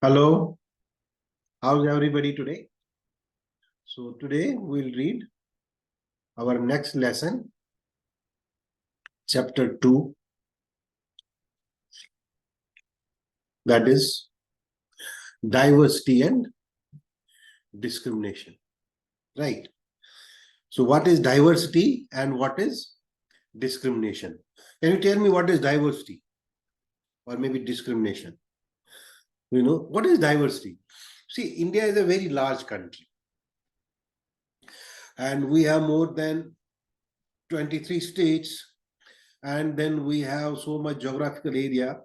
Hello, how's everybody today? So today we'll read our next lesson, chapter 2, that is diversity and discrimination. Right. So what is diversity and what is discrimination? Can you tell me what is diversity or maybe discrimination? What is diversity? See, India is a very large country and we have more than 23 states, and then we have so much geographical area,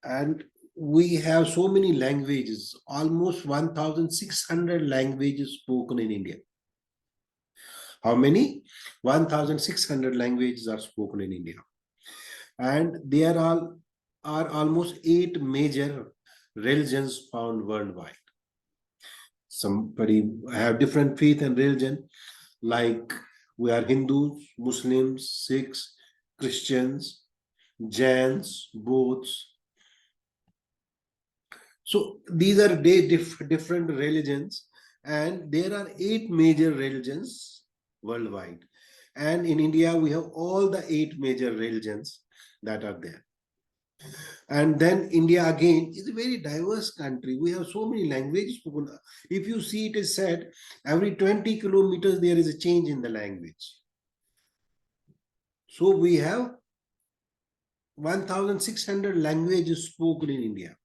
and we have so many languages, almost 1,600 languages spoken in India. How many? 1,600 languages are spoken in India. And there are almost 8 major religions found worldwide. Somebody have different faith and religion, like we are Hindus, Muslims, Sikhs, Christians, Jains, Bouddhists. So these are different religions, and there are 8 major religions worldwide. And in India, we have all the 8 major religions that are there. And then India again is a very diverse country. We have so many languages spoken. If you see, it is said every 20 kilometers there is a change in the language. So we have 1,600 languages spoken in India.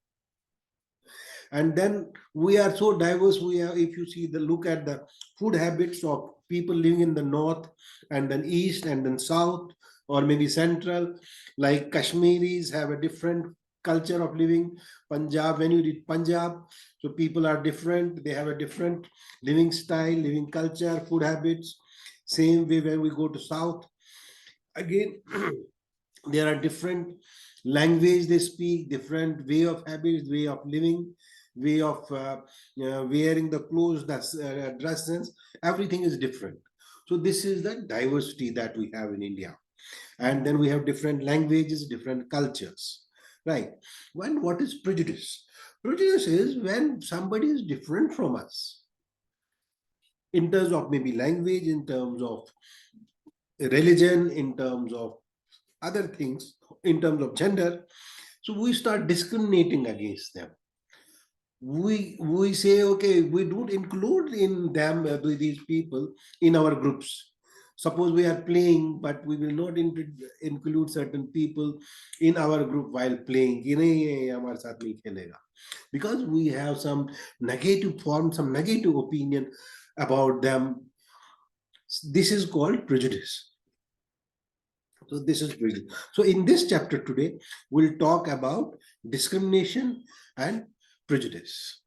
And then we are so diverse. We have, if you see look at the food habits of people living in the north and then east and then south, or maybe central, like Kashmiris have a different culture of living. Punjab, when you read Punjab, so people are different. They have a different living style, living culture, food habits. Same way when we go to south, again, there are different language they speak, different way of habits, way of living, way of wearing the clothes, dresses, everything is different. So this is the diversity that we have in India. And then we have different languages, different cultures, right? What is prejudice? Prejudice is when somebody is different from us in terms of maybe language, in terms of religion, in terms of other things, in terms of gender. So we start discriminating against them. We say, okay, we don't include in them, these people in our groups. Suppose we are playing, but we will not include certain people in our group while playing, because we have some negative form, some negative opinion about them. This is called prejudice. So this is prejudice. So in this chapter today, we'll talk about discrimination and prejudice.